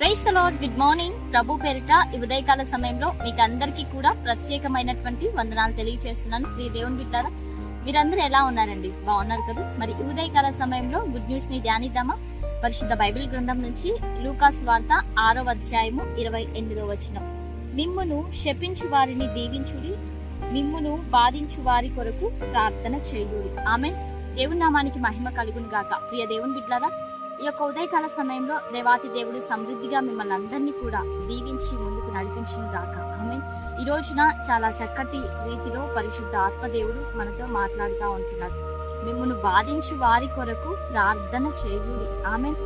Praise the lord. Good morning. ప్రభు పేరిట ఈ ఉదయకాల సమయంలో మీకు అందరికీ కూడా ప్రత్యేకమైనటువంటి వందనాలు తెలియజేస్తున్నాను. ప్రియ దేవుని బిడ్డారా, మీరందరూ ఎలా ఉన్నారండి? బాగున్నారు కదా? మరి ఈ ఉదయకాల సమయంలో గుడ్ న్యూస్ ని ధ్యానిద్దామా? పరిశుద్ధ బైబిల్ గ్రంథం నుంచి లూకా సువార్త 6వ అధ్యాయము 28వ వచనం. మిమ్మును శపించు వారిని దీవించుడి, మిమ్మును బాధించు వారి కొరకు ప్రార్థన చేయుడి. ఆమేన్. దేవుని నామానికి మహిమ కలుగును గాక. ప్రియ దేవుని బిడ్డారా, ఈ యొక్క ఉదయకాల సమయంలో దేవాతి దేవుడు సమృద్ధిగా మిమ్మల్ని అందరినీ కూడా దీవించి ముందుకు నడిపించును గాక. ఆమేన్. ఈ రోజున చాలా చక్కటి రీతిలో పరిశుద్ధ ఆత్మదేవుడు మనతో మాట్లాడుతూ ఉంటున్నాడు. మిమ్మల్ని బాధించు వారి కొరకు ప్రార్థన చేయుడి. ఆమేన్.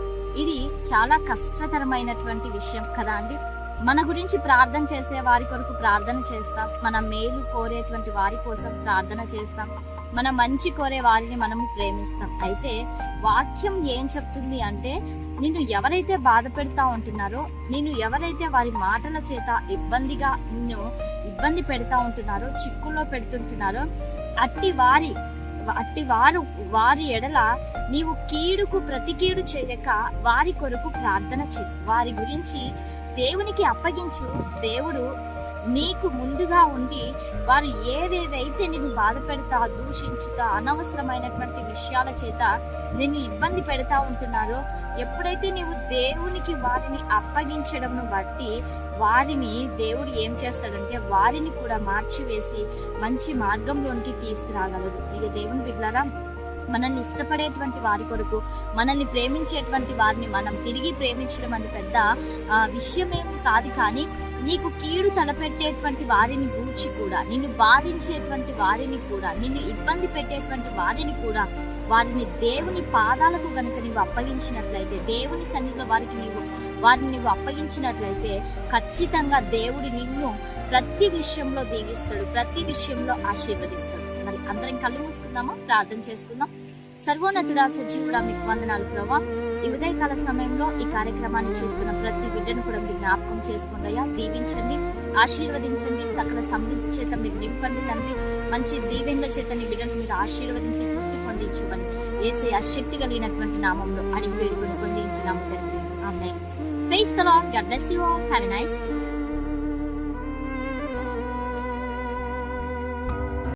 ఇది చాలా కష్టతరమైనటువంటి విషయం కదా అండి. మన గురించి ప్రార్థన చేసే వారి కొరకు ప్రార్థన చేస్తాం, మన మేలు కోరేటువంటి వారి కోసం ప్రార్థన చేస్తాం, మన మంచి కోరే వారిని మనము ప్రేమిస్తాం. అయితే వాక్యం ఏం చెప్తుంది అంటే, నిన్ను ఎవరైతే బాధ పెడతా ఉంటున్నారో, నిన్ను ఎవరైతే వారి మాటల చేత నిన్ను ఇబ్బంది పెడతా ఉంటున్నారో, చిక్కుల్లో పెడుతుంటున్నారో, వారి ఎడల నీవు కీడుకు ప్రతి కీడు చేయక వారి కొరకు ప్రార్థన చేయి. వారి గురించి దేవునికి అప్పగించు. దేవుడు నీకు ముందుగా ఉండి వారు ఏవేవైతే నిన్ను బాధ పెడతా, దూషించుతా, అనవసరమైనటువంటి విషయాల చేత నిన్ను ఇబ్బంది పెడతా ఉంటున్నారో, ఎప్పుడైతే నీవు దేవునికి వారిని అప్పగించడంను బట్టి వారిని దేవుడు ఏం చేస్తాడంటే వారిని కూడా మార్చివేసి మంచి మార్గంలోనికి తీసుకురాగలడు. ఇక దేవుని బిడ్డలారా, మనల్ని ఇష్టపడేటువంటి వారి కొరకు, మనల్ని ప్రేమించేటువంటి వారిని మనం తిరిగి ప్రేమించడం అంటే పెద్ద విషయమేమి కాదు. కానీ నీకు కీడు తలపెట్టేటువంటి వారిని గూర్చి కూడా, నిన్ను బాధించేటువంటి వారిని కూడా, నిన్ను ఇబ్బంది పెట్టేటువంటి వారిని కూడా, వారిని దేవుని పాదాలకు గనుక నీవు అప్పగించినట్లయితే, దేవుని సన్నిధిలో వారిని నీవు అప్పగించినట్లయితే ఖచ్చితంగా దేవుడు నిన్ను ప్రతి విషయంలో దీవిస్తాడు, ప్రతి విషయంలో ఆశీర్వదిస్తాడు. మరి అందరం కళ్ళు మూసుకుందామా? ప్రార్థన చేసుకుందాం. సర్వోన్నతుడా, సజీవుడా, మీకు వందనాలు ప్రభా. ఈ ఉదయకాల సమయంలో ఈ కార్యక్రమాన్ని చూస్తున్న ప్రతి బిడ్డను కూడా మీరు జ్ఞాపకం చేసుకుంటాయా, దీవించండి, ఆశీర్వదించండి, సకల సమృద్ధి చేత మీరు నింపండి తండ్రి. మంచి దీవెనల చేత నీ బిడ్డను మీరు ఆశీర్వదించి తృప్తి పొందించమని యేసయ్య శక్తి కలిగినటువంటి నామంలో అడిగి వేడుకొని పొందించున్నాము తండ్రి. Amen. Praise the lord. God bless you all. Have a nice day.